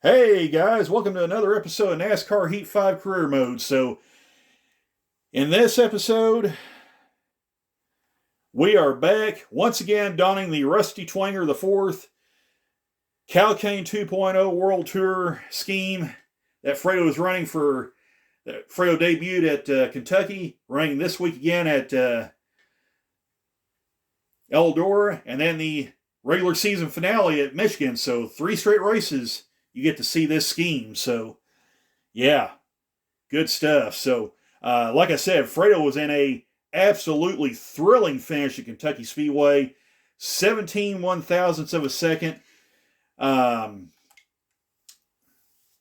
Hey guys, welcome to another episode of NASCAR Heat 5 Career Mode. So, in this episode, we are back once again donning the Rusty Twanger the Fourth Calcane 2.0 World Tour scheme that Fredo is running for. Fredo debuted at Kentucky, running this week again at Dora, and then the regular season finale at Michigan. So, 3 straight races. You get to see this scheme. So, yeah, good stuff. So, like I said, Fredo was in a absolutely thrilling finish at Kentucky Speedway. 17 one-thousandths of a second ahead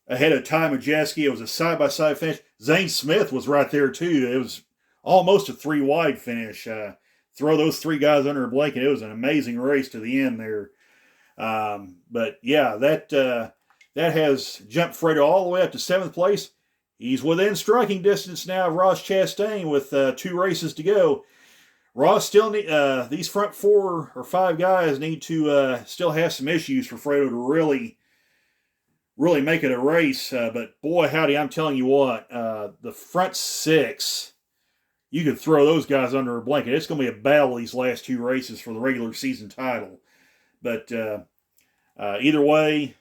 of Ty Majeski. It was a side-by-side finish. Zane Smith was right there, too. It was almost a 3-wide finish. Throw those 3 guys under a blanket. It was an amazing race to the end there. But, yeah, that has jumped Fredo all the way up to 7th place. He's within striking distance now of Ross Chastain with 2 races to go. Ross still these front 4 or 5 guys need to still have some issues for Fredo to really make it a race. But boy, howdy, I'm telling you what, the front 6, you could throw those guys under a blanket. It's going to be a battle these last 2 races for the regular season title. But either way,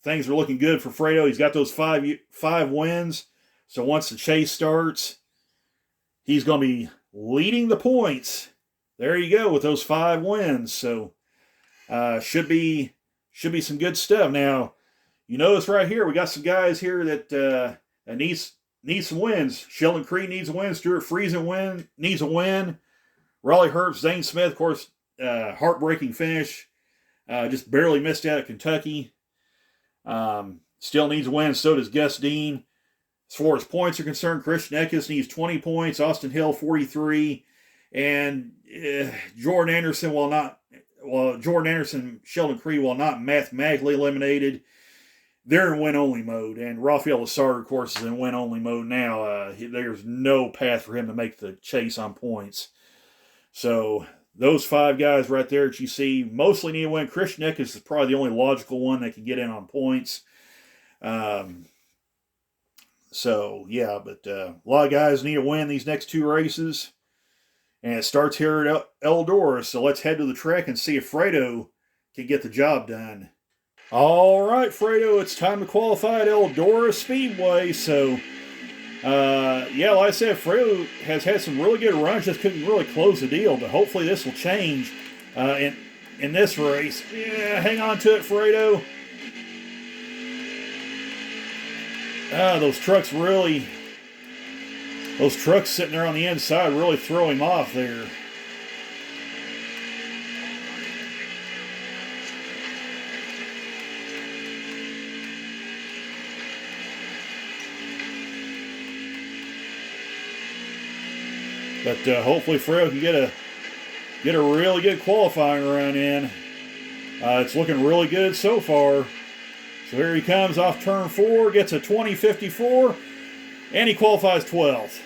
things are looking good for Fredo. He's got those 5 wins. So once the chase starts, he's going to be leading the points. There you go with those 5 wins. So should be some good stuff. Now, you notice right here, we got some guys here that need some wins. Sheldon Creed needs a win. Stuart Friesen needs a win. Raleigh Herbst, Zane Smith, of course, heartbreaking finish. Just barely missed out at Kentucky. Still needs a win. So does Gus Dean. As far as points are concerned, Christian Eckes needs 20 points. Austin Hill 43, and Jordan Anderson, Sheldon Creed, while not mathematically eliminated, they're in win-only mode. And Rafael Lessard, of course, is in win-only mode now. There's no path for him to make the chase on points. So those 5 guys right there that you see mostly need a win. Christian Eckes is probably the only logical one that can get in on points. So, yeah, but a lot of guys need a win these next 2 races. And it starts here at Eldora. So let's head to the track and see if Fredo can get the job done. All right, Fredo, it's time to qualify at Eldora Speedway. So, yeah, like I said, Fredo has had some really good runs, just couldn't really close the deal, but hopefully this will change in this race. Yeah, hang on to it, Fredo. Those trucks sitting there on the inside really throw him off there. But hopefully Fredo can get a really good qualifying run in. It's looking really good so far. So here he comes off turn 4, gets a 20.54, and he qualifies 12th.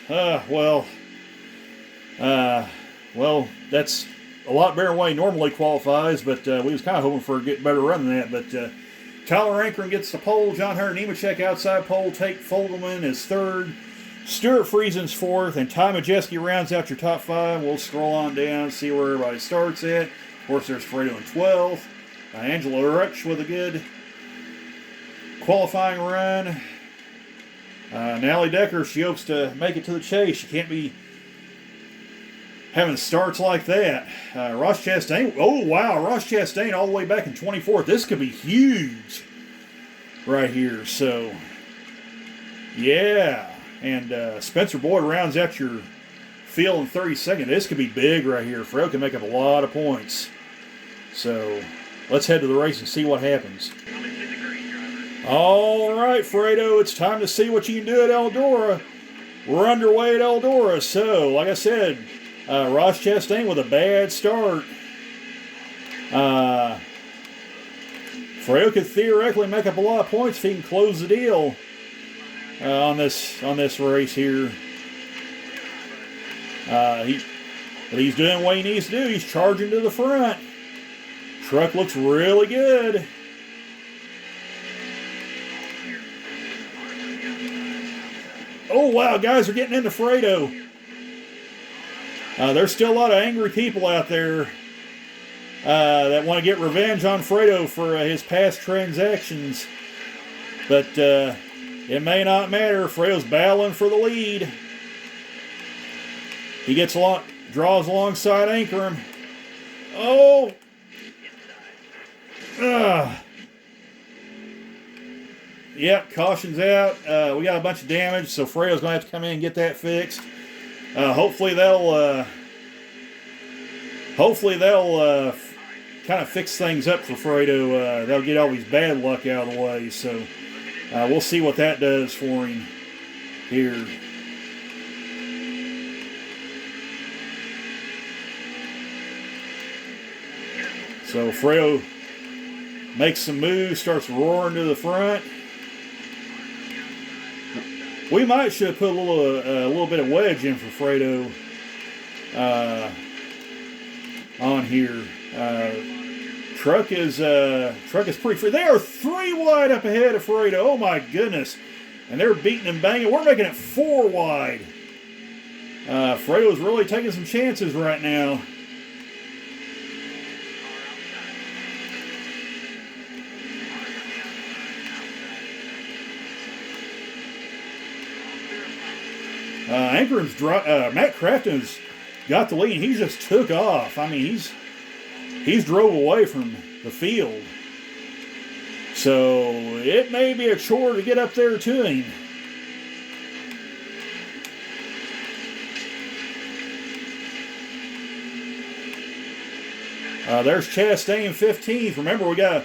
Well, that's a lot better than what he normally qualifies, but we was kind of hoping for a better run than that. But Tyler Ankrum gets the pole, John Hunter Nemechek outside pole, Tate Fogelman is 3rd, Stuart Friesen's 4th, and Ty Majeski rounds out your top 5. We'll scroll on down, see where everybody starts at. Of course, there's Fredo in 12th. Angela Rutsch with a good qualifying run. Natalie Decker, she hopes to make it to the chase. She can't be having starts like that. Ross Chastain, oh wow, Ross Chastain all the way back in 24th. This could be huge right here. So, yeah. And Spencer Boyd rounds out your field in 32nd. This could be big right here. Fredo can make up a lot of points. So, let's head to the race and see what happens. All right, Fredo, it's time to see what you can do at Eldora. We're underway at Eldora. So, like I said, Ross Chastain with a bad start. Fredo could theoretically make up a lot of points if he can close the deal on this race here. But he's doing what he needs to do. He's charging to the front. Truck looks really good. Oh, wow, guys are getting into Fredo. There's still a lot of angry people out there that want to get revenge on Fredo for his past transactions. But it may not matter. Fredo's battling for the lead. He draws alongside Ankrum. Oh! Yep, caution's out. We got a bunch of damage, so Fredo's going to have to come in and get that fixed. Hopefully that'll kind of fix things up for Fredo. That'll get all his bad luck out of the way. So we'll see what that does for him here. So Fredo makes some moves, starts roaring to the front. We might should have put a little bit of wedge in for Fredo on here. Truck is pretty free. They are 3 wide up ahead of Fredo. Oh my goodness! And they're beating and banging. We're making it 4 wide. Fredo's really taking some chances right now. Matt Crafton's got the lead. He just took off. I mean, he's drove away from the field. So it may be a chore to get up there to him. There's Chastain 15th. Remember, we got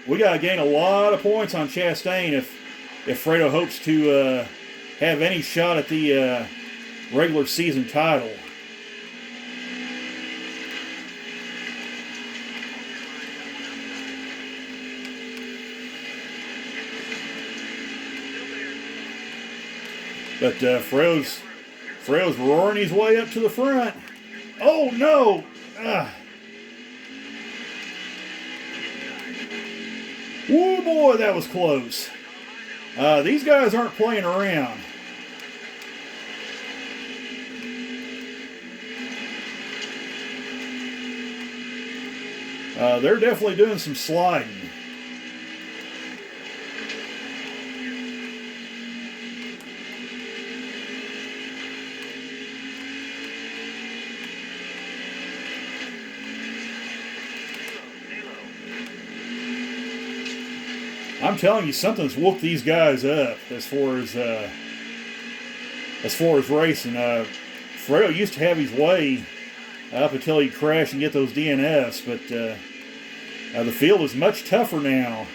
to gain a lot of points on Chastain if Fredo hopes to have any shot at the regular season title. But Fredo's roaring his way up to the front. Oh no! Whoa, boy, that was close. These guys aren't playing around. They're definitely doing some sliding. I'm telling you, something's woke these guys up as far as racing. Fredo used to have his way up until he'd crash and get those DNFs, but the field is much tougher now.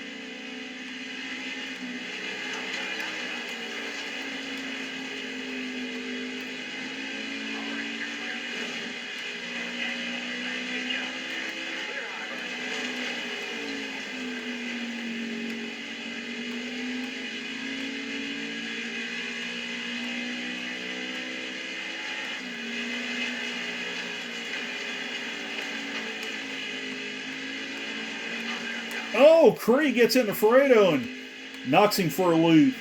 Oh, Cree gets into Fredo and knocks him for a loop.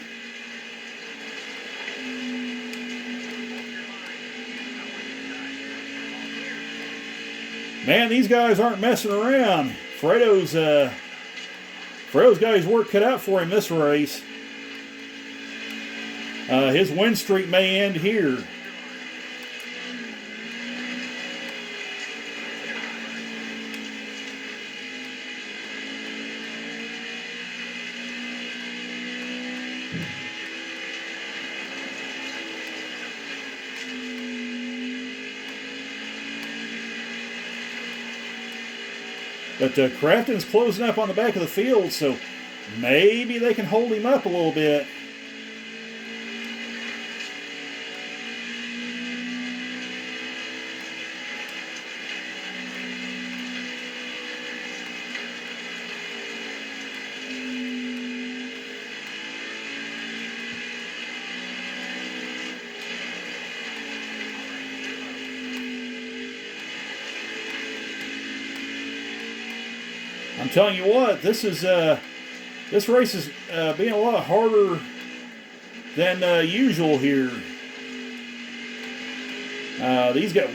Man, these guys aren't messing around. Fredo's got his work cut out for him this race. His win streak may end here. But Crafton's closing up on the back of the field, so maybe they can hold him up a little bit. I'm telling you what, this race is being a lot harder than usual here.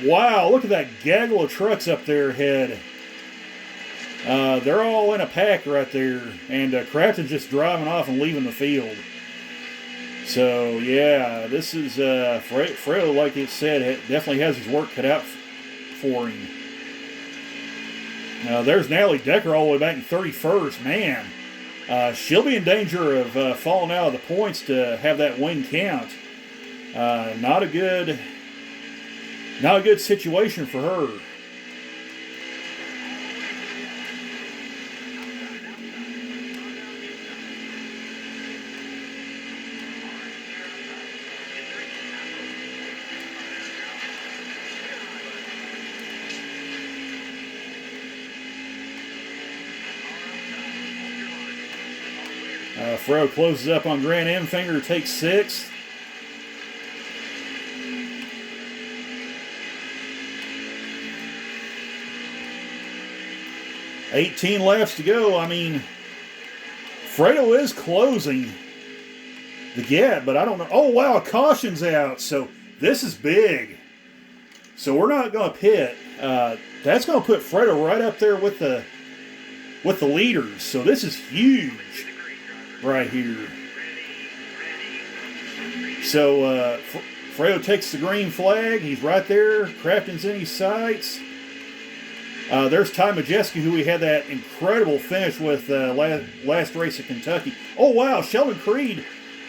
Wow, look at that gaggle of trucks up there ahead. They're all in a pack right there, and Crafton's just driving off and leaving the field. So, yeah, this is, Fredo, like it said, definitely has his work cut out for him. There's Natalie Decker all the way back in 31st. Man, she'll be in danger of falling out of the points to have that win count. Not a good situation for her. Fredo closes up on Grant Enfinger, takes 6th. $18 laps to go. I mean, Fredo is closing the gap, but I don't know. Oh, wow, a caution's out. So this is big. So we're not going to pit. That's going to put Fredo right up there with the leaders. So this is huge right here. So Fredo takes the green flag. He's right there. Crafton's in his sights. There's Ty Majeski, who we had that incredible finish with last race at Kentucky. Oh, wow, Sheldon Creed.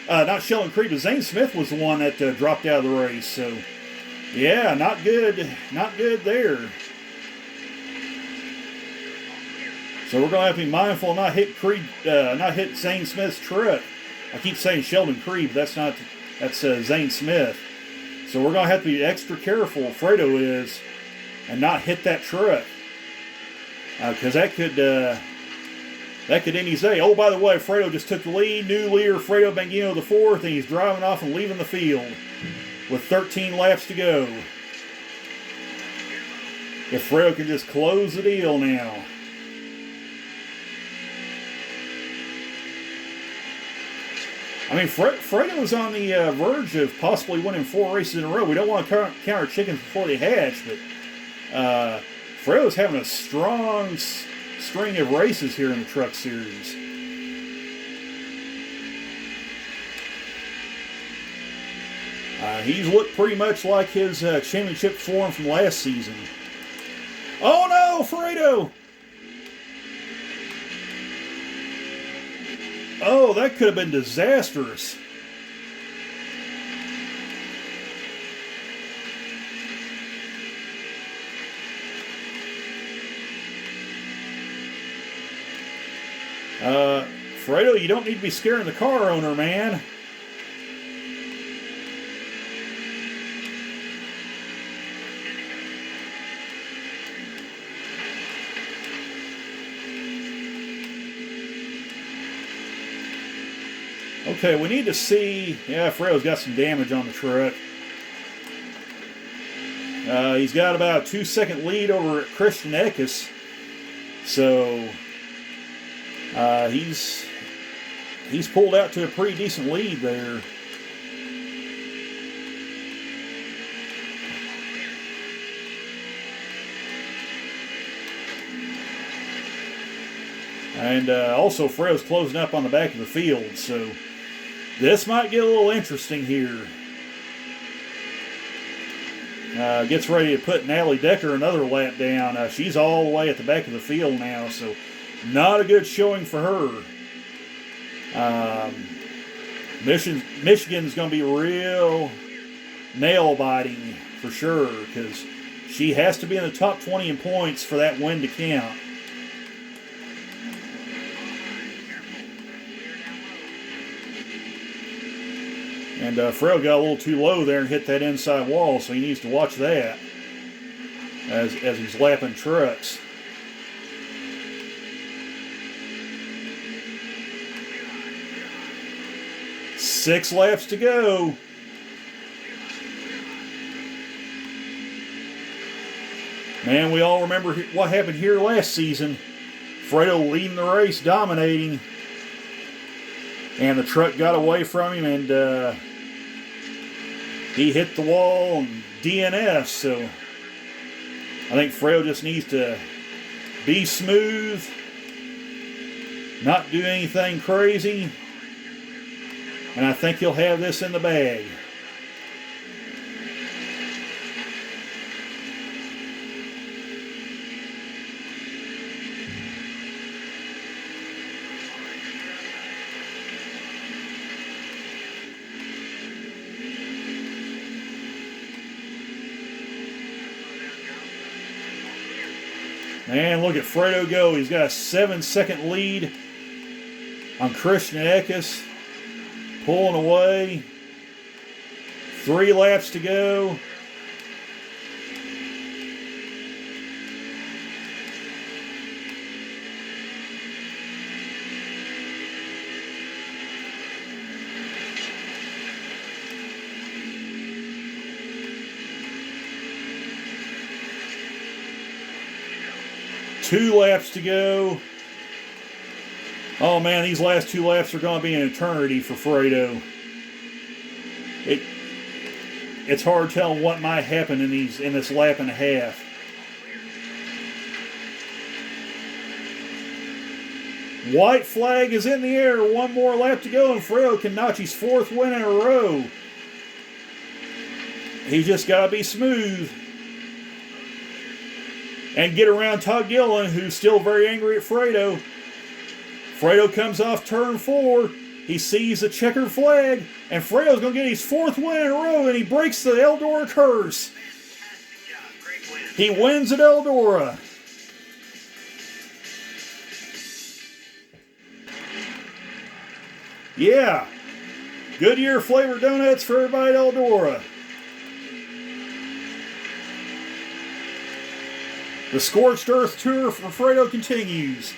Not Sheldon Creed, but Zane Smith was the one that dropped out of the race. So, yeah, not good. Not good there. So we're going to have to be mindful and not hit Zane Smith's truck. I keep saying Sheldon Creed, but that's Zane Smith. So we're going to have to be extra careful, Fredo is, and not hit that truck. Because that could end his day. Oh, by the way, Fredo just took the lead. New leader, Fredo Bangino the 4th, and he's driving off and leaving the field with 13 laps to go. If Fredo can just close the deal now. I mean, Fredo's on the verge of possibly winning 4 races in a row. We don't want to count our chickens before they hatch, but Fredo's having a strong string of races here in the Truck Series. He's looked pretty much like his championship form from last season. Oh no, Fredo! Oh, that could have been disastrous. Fredo, you don't need to be scaring the car owner, man. Okay, we need to see... Yeah, Fredo's got some damage on the truck. He's got about a 2-second lead over Christian Eckes. So... He's pulled out to a pretty decent lead there. And also Fredo's closing up on the back of the field, so this might get a little interesting here. Gets ready to put Natalie Decker another lap down. She's all the way at the back of the field now, so not a good showing for her. Michigan's going to be real nail-biting for sure, because she has to be in the top 20 in points for that win to count. And Fredo got a little too low there and hit that inside wall, so he needs to watch that as he's lapping trucks. Six laps to go. Man, we all remember what happened here last season. Fredo leading the race, dominating. And the truck got away from him, and he hit the wall and DNF. So I think Fredo just needs to be smooth, not do anything crazy, and I think he'll have this in the bag. And look at Fredo go. He's got a 7-second lead on Christian Eckes. Pulling away. 3 laps to go. Two laps to go. Oh man, these last 2 laps are going to be an eternity for Fredo. It's hard telling what might happen in this lap and a half. White flag is in the air. 1 more lap to go, and Fredo can notch his 4th win in a row. He's just got to be smooth and get around Todd Gilliland, who's still very angry at Fredo. Fredo comes off turn 4. He sees the checkered flag, and Fredo's going to get his 4th win in a row, and he breaks the Eldora curse. He wins at Eldora. Yeah. Goodyear flavored donuts for everybody at Eldora. The Scorched Earth Tour for Fredo continues.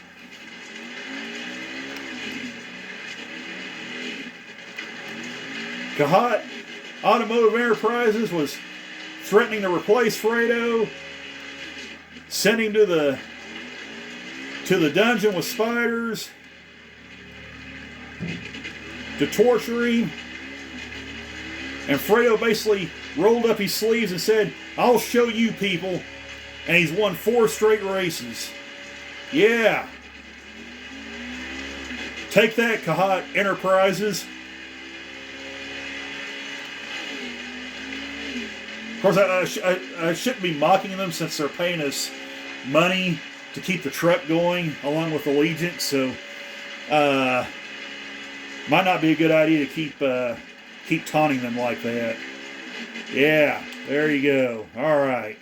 Kahat Automotive Enterprises was threatening to replace Fredo, send him to the dungeon with spiders, to torture him. And Fredo basically rolled up his sleeves and said, "I'll show you people." And he's won 4 straight races. Yeah. Take that, Kahat Enterprises. Of course, I shouldn't be mocking them since they're paying us money to keep the truck going along with Allegiant. So, might not be a good idea to keep taunting them like that. Yeah, there you go. All right.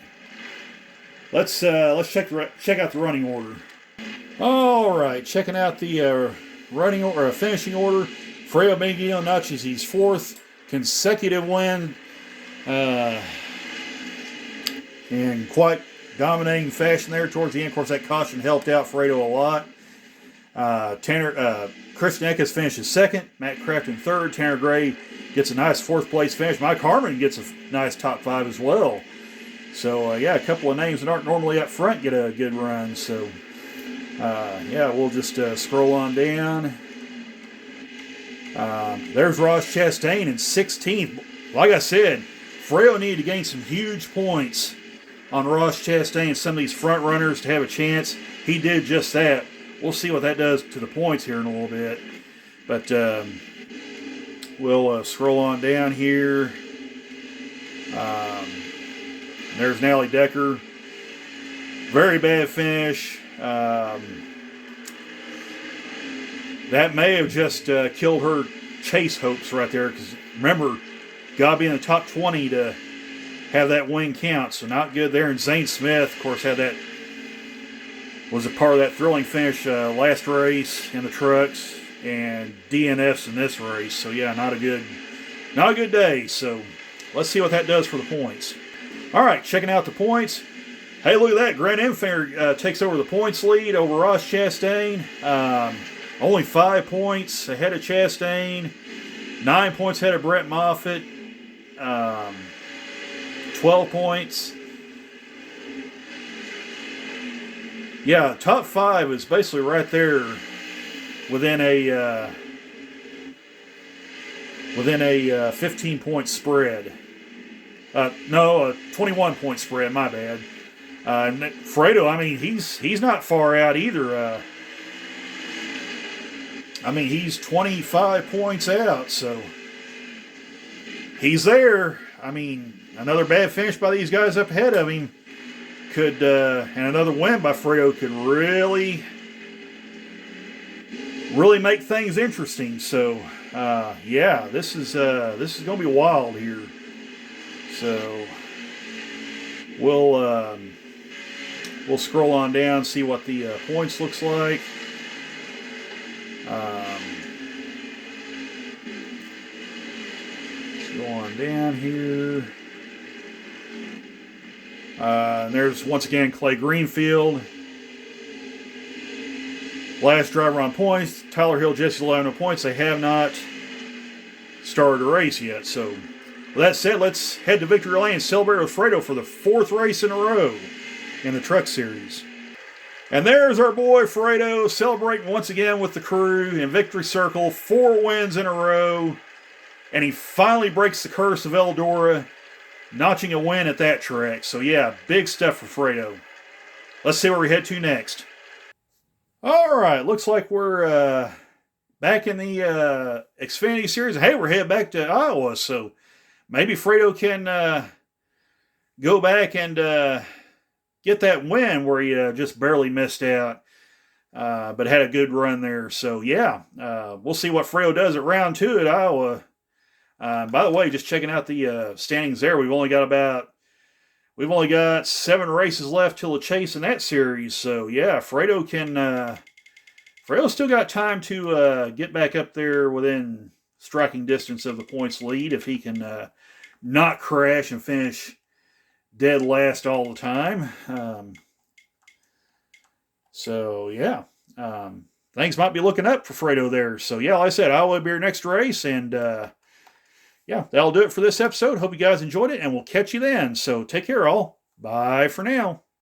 Let's check out the running order. All right, checking out the running or finishing order. Fredo Benguignon notches his 4th consecutive win, in quite dominating fashion there towards the end. Of course, that caution helped out Fredo a lot. Christian Eckes finishes 2nd. Matt Crafton 3rd. Tanner Gray gets a nice 4th place finish. Mike Harmon gets a nice top 5 as well. So, yeah, a couple of names that aren't normally up front get a good run. So, yeah, we'll just scroll on down. There's Ross Chastain in 16th. Like I said, Fredo needed to gain some huge points on Ross Chastain and some of these front runners to have a chance. He did just that. We'll see what that does to the points here in a little bit. But we'll scroll on down here. There's Nally Decker. Very bad finish. That may have just killed her chase hopes right there. Because remember, got to be in the top 20 to have that win count. So not good there. And Zane Smith, of course, was a part of that thrilling finish last race in the trucks and DNFs in this race. So yeah, not a good day. So let's see what that does for the points. All right, checking out the points. Hey, look at that. Grant Enfinger takes over the points lead over Ross Chastain. Only 5 points ahead of Chastain. 9 points ahead of Brett Moffitt. 12 points. Yeah, top 5 is basically right there within a within a 15-point spread. No, a 21-point spread, my bad. Fredo, I mean, he's not far out either. I mean, he's 25 points out, so he's there. I mean, another bad finish by these guys up ahead of him could, and another win by Fredo could really make things interesting. So, yeah, this is going to be wild here. So we'll scroll on down, see what the points looks like. Go on down here. There's once again Clay Greenfield. Last driver on points. Tyler Hill, Jesse Leno points. They have not started a race yet. So, with that said, let's head to Victory Lane and celebrate with Fredo for the 4th race in a row in the Truck Series. And there's our boy Fredo celebrating once again with the crew in Victory Circle. 4 wins in a row. And he finally breaks the curse of Dora, notching a win at that track. So yeah, big stuff for Fredo. Let's see where we head to next. All right, looks like we're back in the Xfinity Series. Hey, we're headed back to Iowa, so maybe Fredo can go back and get that win where he just barely missed out, but had a good run there. So yeah, we'll see what Fredo does at round 2 at Iowa. By the way, just checking out the standings there, we've only got 7 races left till the chase in that series. So yeah, Fredo's still got time to get back up there within striking distance of the points lead if he can not crash and finish dead last all the time. So yeah, things might be looking up for Fredo there. So yeah, like I said, Iowa will be our next race, and yeah, that'll do it for this episode. Hope you guys enjoyed it, and we'll catch you then. So take care, all. Bye for now.